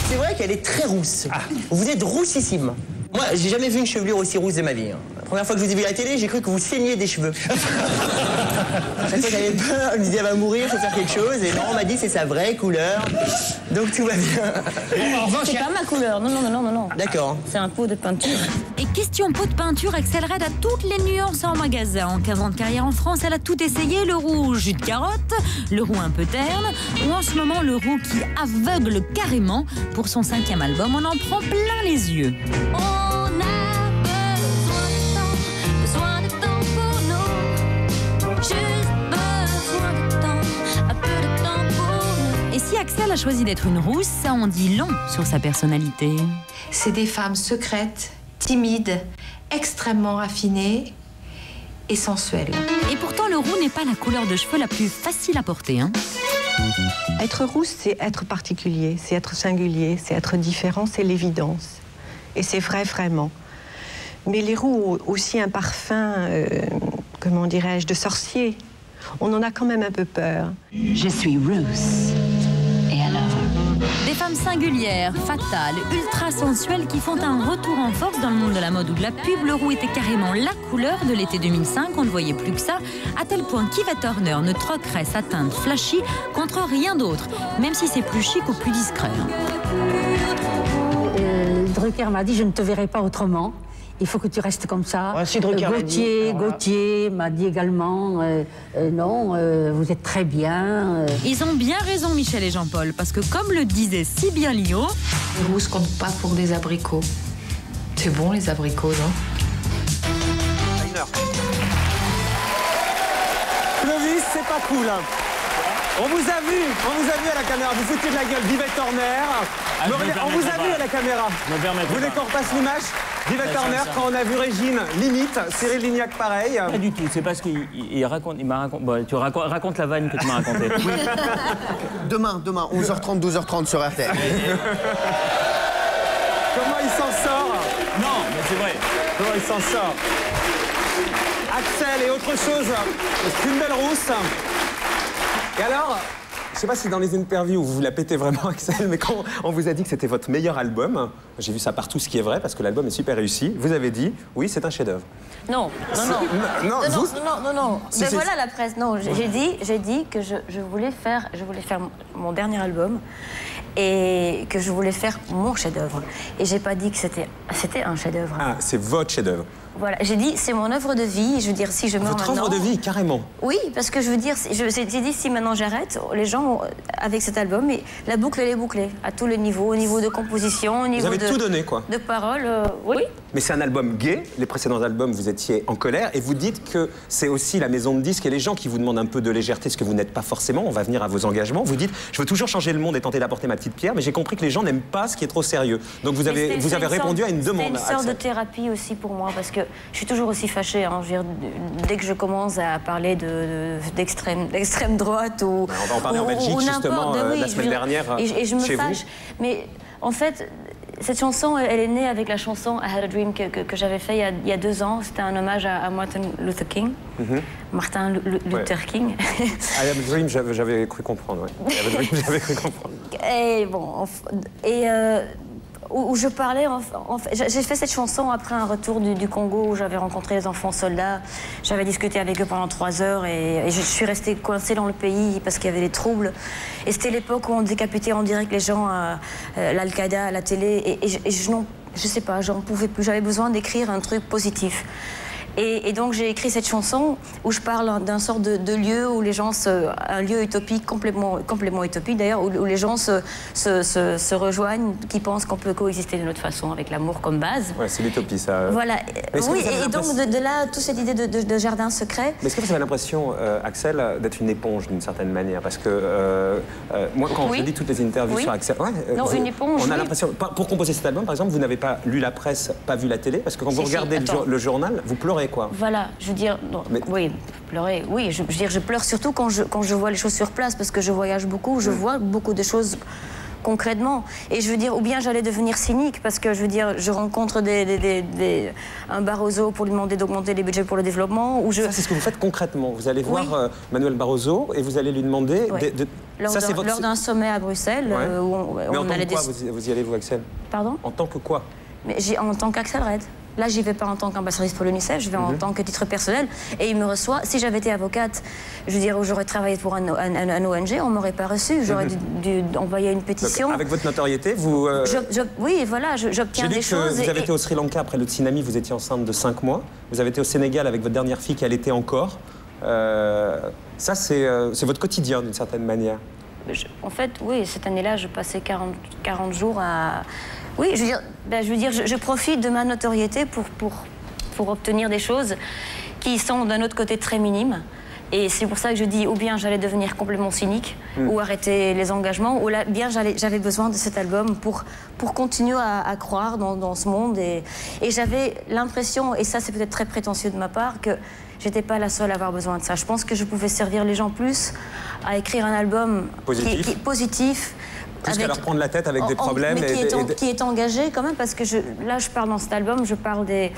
c'est vrai qu'elle est très rousse. Vous êtes roussissime. Moi, j'ai jamais vu une chevelure aussi rousse de ma vie. La première fois que je vous ai vu à la télé, j'ai cru que vous saigniez des cheveux. À chaque fois, j'avais peur, je me disais, elle va mourir, il faut faire quelque chose. Et non, on m'a dit, c'est sa vraie couleur. Donc tout va bien. En revanche, C'est pas ma couleur, non. D'accord. C'est un pot de peinture. Et question pot de peinture, Axelle Red a toutes les nuances en magasin. En 15 ans de carrière en France, elle a tout essayé. Le roux jus de carotte, le roux un peu terne, ou en ce moment le roux qui aveugle carrément. Pour son 5e album, on en prend plein les yeux. Et si Axelle a choisi d'être une rousse, ça en dit long sur sa personnalité. C'est des femmes secrètes, timides, extrêmement raffinées et sensuelles. Et pourtant, le roux n'est pas la couleur de cheveux la plus facile à porter. Être rousse, c'est être particulier, c'est être singulier, c'est être différent, c'est l'évidence. Et c'est vrai, vraiment. Mais les roux ont aussi un parfum, comment dirais-je, de sorcier. On en a quand même un peu peur. Je suis rousse. Et alors? Des femmes singulières, fatales, ultra sensuelles qui font un retour en force dans le monde de la mode ou de la pub. Le roux était carrément la couleur de l'été 2005, on ne voyait plus que ça, à tel point qu'Yvette Horner ne troquerait sa teinte flashy contre rien d'autre, même si c'est plus chic ou plus discret. Drucker m'a dit, je ne te verrai pas autrement. Il faut que tu restes comme ça. Ouais, si Drucker Gauthier m'a dit également, non, vous êtes très bien. Ils ont bien raison, Michel et Jean-Paul, parce que comme le disait si bien Lio... Les rousses comptent pas pour des abricots. C'est bon, les abricots, non? Clovis, c'est pas cool. Hein. On vous a vu à la caméra, vous foutez de la gueule d'Yvette Horner. On vous a vu à la caméra. Vous voulez qu'on repasse l'image d'Yvette Horner quand on a vu Régine, limite, Cyril Lignac pareil. Pas du tout, c'est parce qu'il raconte, bon, tu racontes la vanne que tu m'as racontée. Demain, 11h30, 12h30 sur RTL. Comment il s'en sort? Non, mais c'est vrai. Comment il s'en sort? Axelle et autre chose, c'est une belle rousse. Et alors, je sais pas si dans les interviews vous la pétez vraiment, Axelle, mais quand on vous a dit que c'était votre meilleur album, j'ai vu ça partout, ce qui est vrai, parce que l'album est super réussi, vous avez dit, oui, c'est un chef-d'œuvre. Non. Si, Mais si. voilà la presse. Non, j'ai dit que je voulais faire mon dernier album et que je voulais faire mon chef-d'œuvre. Et j'ai pas dit que c'était un chef-d'œuvre. Ah, c'est votre chef-d'œuvre. Voilà, j'ai dit c'est mon œuvre de vie. Je veux dire, si je meurs Votre maintenant... œuvre de vie, carrément. Oui, parce que je veux dire, j'ai dit si maintenant j'arrête, les gens, avec cet album, et la boucle elle est bouclée à tous les niveaux, au niveau de composition, au niveau Vous avez tout donné, quoi. de paroles, oui. Mais c'est un album gay. Les précédents albums, vous étiez en colère. Et vous dites que c'est aussi la maison de disques et les gens qui vous demandent un peu de légèreté, ce que vous n'êtes pas forcément. On va venir à vos engagements. Vous dites, je veux toujours changer le monde et tenter d'apporter ma petite pierre, mais j'ai compris que les gens n'aiment pas ce qui est trop sérieux. Donc vous avez répondu à une demande. C'est une sorte de thérapie aussi pour moi, parce que je suis toujours aussi fâchée. Hein. Je veux dire, dès que je commence à parler d'extrême droite ou... On va en parler en Belgique, justement, la semaine dernière, et je me chez fâche. Mais en fait... Cette chanson, elle est née avec la chanson I Had a Dream que j'avais fait il y a 2 ans. C'était un hommage à Martin Luther King. Martin Luther King. I Have a Dream, j'avais cru comprendre, ouais. I Have a Dream, j'avais cru comprendre. Et bon, où je parlais, j'ai fait cette chanson après un retour du Congo où j'avais rencontré les enfants soldats. J'avais discuté avec eux pendant 3 heures et je suis restée coincée dans le pays parce qu'il y avait des troubles. Et c'était l'époque où on décapitait en direct les gens à l'Al-Qaïda, à la télé. Et je sais pas, j'en pouvais plus. J'avais besoin d'écrire un truc positif. Et donc j'ai écrit cette chanson où je parle d'un sort de lieu où les gens un lieu utopique, complètement utopique d'ailleurs, où les gens se rejoignent, qui pensent qu'on peut coexister d'une autre façon avec l'amour comme base. Ouais, c'est l'utopie, ça. Voilà. Oui, et donc de là, toute cette idée de jardin secret. Mais est-ce que vous avez l'impression, Axelle, d'être une éponge d'une certaine manière? Parce que moi, quand je lis toutes les interviews sur Axelle... non, une éponge, on a l'impression... Pour composer cet album, par exemple, vous n'avez pas lu la presse, pas vu la télé, parce que quand vous regardez le journal, vous pleurez, quoi. Voilà, je veux dire, oui, pleurer, oui, je veux dire, je pleure surtout quand je vois les choses sur place, parce que je voyage beaucoup, je vois beaucoup de choses concrètement. Et je veux dire, ou bien j'allais devenir cynique, parce que je veux dire, je rencontre un Barroso pour lui demander d'augmenter les budgets pour le développement. Ou Ça, c'est ce que vous faites concrètement. Vous allez voir Manuel Barroso et vous allez lui demander... Lors d'un sommet à Bruxelles, où on allait... Vous y allez, vous, Axel? Pardon? En tant que quoi? Mais en tant qu'Axel Red. Là, j'y vais pas en tant qu'ambassadrice pour l'UNICEF, je vais en tant que titre personnel. Et il me reçoit. Si j'avais été avocate, je veux dire, j'aurais travaillé pour un ONG, on m'aurait pas reçu. J'aurais dû envoyer une pétition. Donc, avec votre notoriété, vous... oui, voilà, j'obtiens des choses. Vous avez été au Sri Lanka après le tsunami, vous étiez enceinte de 5 mois. Vous avez été au Sénégal avec votre dernière fille qui allaitait encore. Ça, c'est votre quotidien, d'une certaine manière. En fait, oui, cette année-là, je passais 40 jours à... Oui, je veux dire, je profite de ma notoriété pour obtenir des choses qui sont d'un autre côté très minimes. Et c'est pour ça que je dis, ou bien j'allais devenir complètement cynique, ou arrêter les engagements, ou bien j'avais besoin de cet album pour continuer à croire dans ce monde. Et j'avais l'impression, et ça c'est peut-être très prétentieux de ma part, que j'étais pas la seule à avoir besoin de ça. Je pense que je pouvais servir les gens plus à écrire un album qui est positif. Plus qu'à leur prendre la tête avec des problèmes. Mais qui est engagé quand même, parce que là, je parle dans cet album, je parle des...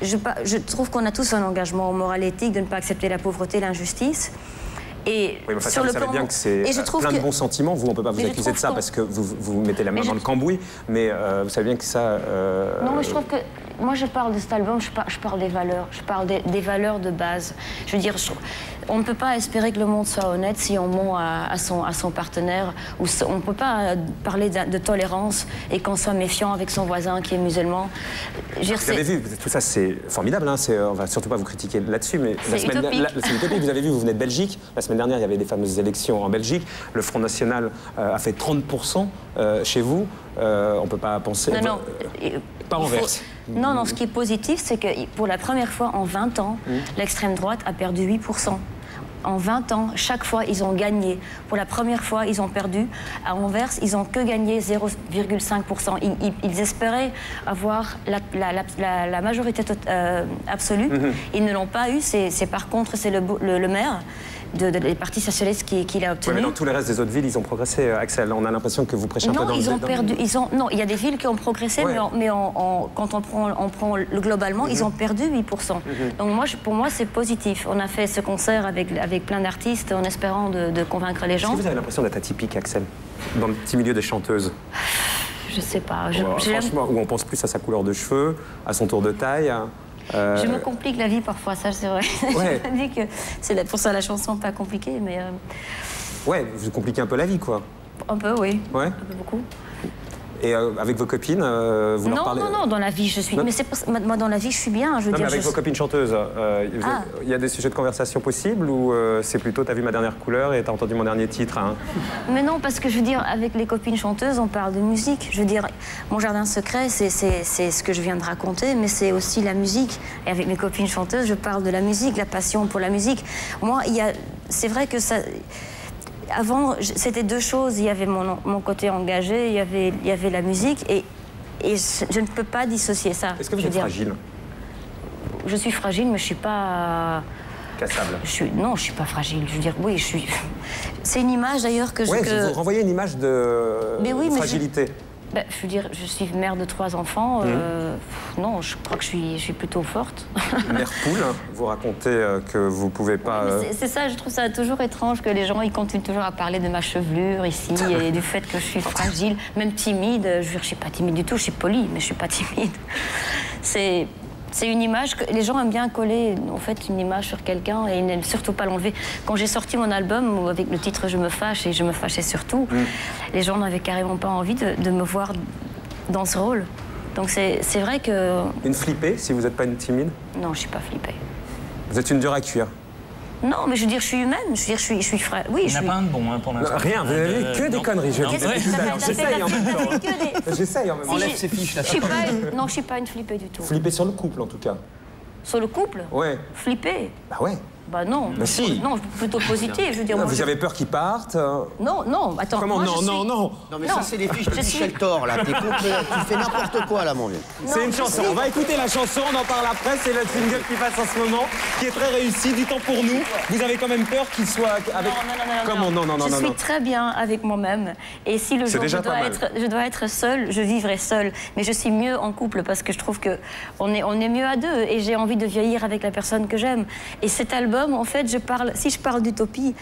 Je trouve qu'on a tous un engagement moral et éthique de ne pas accepter la pauvreté, l'injustice. Et oui, mais enfin, vous savez bien que c'est plein de bons sentiments. Vous, on ne peut pas vous accuser de ça parce que vous mettez la main dans le cambouis. Mais vous savez bien que ça... Non, mais je trouve que... Moi, je parle de cet album, je parle des valeurs. Je parle des valeurs de base. Je veux dire, on ne peut pas espérer que le monde soit honnête si on ment à son partenaire. Ou on ne peut pas parler de tolérance et qu'on soit méfiant avec son voisin qui est musulman. Vous avez vu, tout ça, c'est formidable. Hein, on ne va surtout pas vous critiquer là-dessus. Mais c'est utopique. Vous avez vu, vous venez de Belgique. La semaine dernière, il y avait des fameuses élections en Belgique. Le Front National a fait 30% chez vous. On ne peut pas penser... Non. Pas Anvers. Non, ce qui est positif, c'est que pour la première fois en 20 ans, l'extrême droite a perdu 8%. En 20 ans, chaque fois, ils ont gagné. Pour la première fois, ils ont perdu. À Anvers, ils n'ont que gagné 0,5%. Ils espéraient avoir la majorité absolue. Ils ne l'ont pas eu. C'est par contre, c'est le maire des partis socialistes qui l'a obtenu. Ouais, mais dans tous les restes des autres villes, ils ont progressé, Axel. On a l'impression que vous prêchez un peu dans ils ont perdu. Non, il y a des villes qui ont progressé, mais quand on prend globalement, ils ont perdu 8%. Donc pour moi, c'est positif. On a fait ce concert avec plein d'artistes en espérant de convaincre les gens. Est-ce que vous avez l'impression d'être atypique, Axel, dans le petit milieu des chanteuses? Je sais pas. Franchement, où on pense plus à sa couleur de cheveux, à son tour de taille. Je me complique la vie parfois, ça c'est vrai. Ouais. Je me dis que c'est pour ça la chanson pas compliquée, mais... Ouais, vous compliquez un peu la vie, quoi. Un peu, oui. Ouais. Un peu beaucoup. Et avec vos copines, vous leur parlez... Non, dans la vie, je suis... Mais c'est moi, dans la vie, je suis bien, je veux dire... Mais avec vos copines chanteuses, il y a des sujets de conversation possibles ou c'est plutôt t'as vu ma dernière couleur et t'as entendu mon dernier titre, hein? Mais non, parce que je veux dire, avec les copines chanteuses, on parle de musique. Je veux dire, mon jardin secret, c'est ce que je viens de raconter, mais c'est aussi la musique. Et avec mes copines chanteuses, je parle de la musique, la passion pour la musique. Moi, c'est vrai que ça... Avant, c'était deux choses. Il y avait mon côté engagé, il y avait la musique, et je ne peux pas dissocier ça. Est-ce que vous êtes fragile? Je suis fragile, mais je ne suis pas... Cassable? Non, je ne suis pas fragile. Je veux dire, oui, je suis... C'est une image, d'ailleurs, que Oui, vous renvoyez une image de fragilité. Je veux dire, je suis mère de 3 enfants. Non, je crois que je suis plutôt forte. Mère poule, vous racontez que vous pouvez pas... C'est ça, je trouve ça toujours étrange que les gens ils continuent toujours à parler de ma chevelure ici et du fait que je suis fragile, même timide. Je veux dire, je suis pas timide du tout, je suis polie, mais je suis pas timide. C'est une image que les gens aiment bien coller, en fait, une image sur quelqu'un et ils n'aiment surtout pas l'enlever. Quand j'ai sorti mon album avec le titre Je me fâche et je me fâchais surtout, les gens n'avaient carrément pas envie de me voir dans ce rôle. Donc c'est vrai que... Une flippée, si vous n'êtes pas une timide? Non, je suis pas flippée. Vous êtes une dure à cuire? Non, mais je veux dire, je suis humaine. Je veux dire, je suis frère. Oui, il n'y en a pas un de bon, hein, pour l'instant. Rien, vous avez que des conneries. J'essaye en même temps. J'essaye en même temps. Enlève ces fiches, là. Non, je ne suis pas une flippée du tout. Flippée sur le couple, en tout cas. Sur le couple? Ouais. Flippée? Bah ouais. Bah non. Bah si. Non, plutôt positif. Je veux dire, Non, moi, vous avez peur qu'ils partent? Non, non, attends. Comment moi, non, je non, suis... non. Non, mais ça, c'est les fiches de Michel Thor, là. T'es complet, tu fais n'importe quoi, là, mon vieux. C'est une chanson. On va écouter la chanson, on en parle après. C'est le single qui passe en ce moment, qui est très réussi. Du temps pour nous. Vous avez quand même peur qu'il soit avec. Comment? Non, non, non, je non. suis très bien avec moi-même. Et si le jour déjà je dois être seule, je vivrai seule. Mais je suis mieux en couple parce que je trouve que on est mieux à deux. Et j'ai envie de vieillir avec la personne que j'aime. Et cet album, en fait, si je parle d'utopie,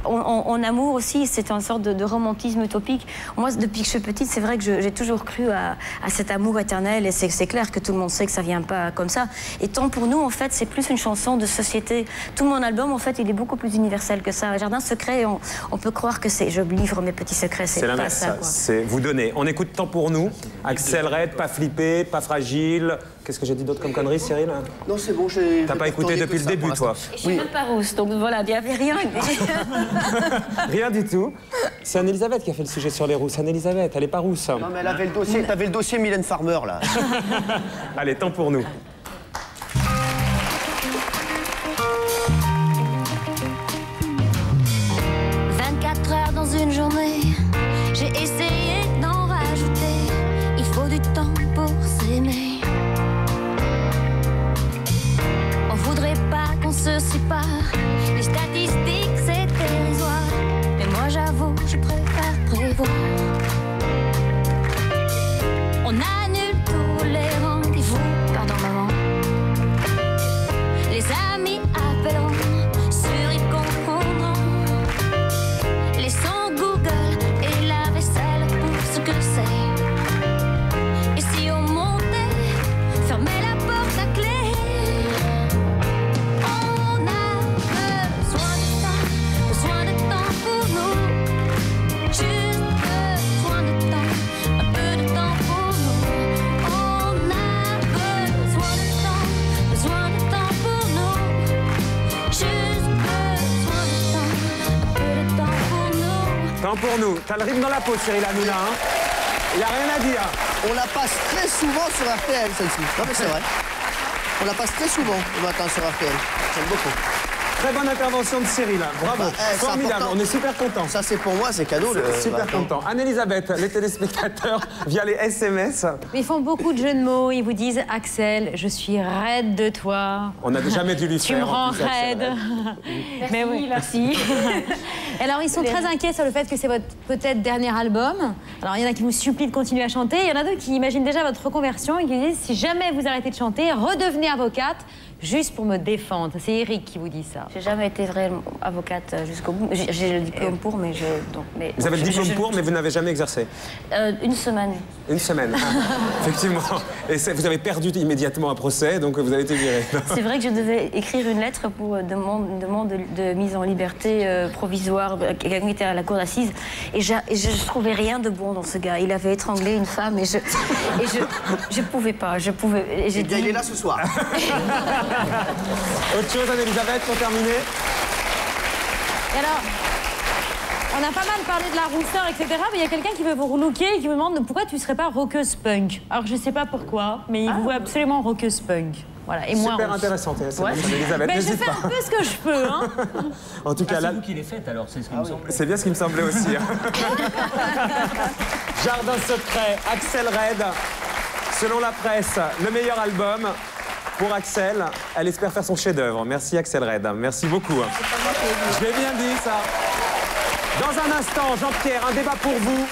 en amour aussi, c'est une sorte de romantisme utopique. Moi, depuis que je suis petite, c'est vrai que j'ai toujours cru à cet amour éternel. Et c'est clair que tout le monde sait que ça vient pas comme ça. Et tant pour nous, en fait, c'est plus une chanson de société. Tout mon album, en fait, il est beaucoup plus universel que ça. Jardin secret, on peut croire que je livre mes petits secrets. C'est pas ça, quoi. C'est vous donner. On écoute Temps pour nous. Axel Red, pas flippé, pas fragile. Qu'est-ce que j'ai dit d'autre comme conneries, Cyril? Non, c'est bon, j'ai... T'as pas écouté depuis le début, toi? Je suis même pas rousse, donc voilà, il n'y avait rien. Rien du tout. C'est Anne-Elisabeth qui a fait le sujet sur les rousses. Anne-Elisabeth, elle est pas rousse. Non, mais elle avait le dossier, t'avais le dossier Mylène Farmer, là. Allez, Temps pour nous. Dans une journée, j'ai essayé d'en rajouter. Il faut du temps pour s'aimer. On voudrait pas qu'on se sépare. Les statistiques c'est dérisoire. Mais moi j'avoue, je préfère prévoir. On annule tous les rendez-vous. Pardon maman. Les amis appelleront. Sur ils comprendront. Sans Google et la vaisselle pour ce que c'est. Et si on montait, fermait la porte à clé. On a besoin de temps pour nous. Juste besoin de temps, un peu de temps pour nous. On a besoin de temps pour nous. Juste besoin de temps, un peu de temps pour nous. Temps pour nous. T'as le rythme dans la peau, Cyril Hanouna, hein? Il y a rien à dire. On la passe très souvent sur RTL, celle-ci. Non, mais c'est vrai. On la passe très souvent le matin sur RTL. J'aime beaucoup. Très bonne intervention de Cyril. Bravo. Formidable. On est super contents. Ça, c'est pour moi, c'est cadeau. Super content. Anne-Elisabeth, les téléspectateurs, via les SMS. Ils font beaucoup de jeux de mots. Ils vous disent Axel, je suis raide de toi. On n'a jamais dû lui faire. Tu me rends raide. Mais oui, merci. Alors, ils sont très inquiets sur le fait que c'est votre peut-être dernier album. Alors, il y en a qui vous supplient de continuer à chanter. Il y en a d'autres qui imaginent déjà votre reconversion et qui disent si jamais vous arrêtez de chanter, redevenez avocate. Juste pour me défendre. C'est Eric qui vous dit ça. J'ai jamais été vraiment avocate jusqu'au bout. J'ai le diplôme pour, mais je... Donc, mais vous avez le diplôme pour, mais vous n'avez jamais exercé? Une semaine. Une semaine, effectivement. Et vous avez perdu immédiatement un procès, donc vous avez été viré. C'est vrai que je devais écrire une lettre pour demande de mise en liberté provisoire qui était à la cour d'assises. Et je trouvais rien de bon dans ce gars. Il avait étranglé une femme et je pouvais pas. J'ai dit... Il est là ce soir. Autre chose, Anne-Elisabeth, pour terminer? Et alors, on a pas mal parlé de la rousseur, etc. Mais il y a quelqu'un qui veut vous relooker et qui vous demande pourquoi tu ne serais pas rockeuse punk. Alors, je ne sais pas pourquoi, mais il vous voit absolument rockeuse punk. Voilà, et moi, super intéressante, ouais. Anne-Elisabeth. Mais je fais un peu ce que je peux, hein. En tout cas, c'est là... vous qui les faites, alors, c'est ce qui me semble. C'est bien ce qui me semblait aussi. Jardin secret, Axel Red. Selon la presse, le meilleur album. Pour Axel, elle espère faire son chef-d'œuvre. Merci Axel Red, merci beaucoup. Je l'ai bien dit ça. Dans un instant, Jean-Pierre, un débat pour vous.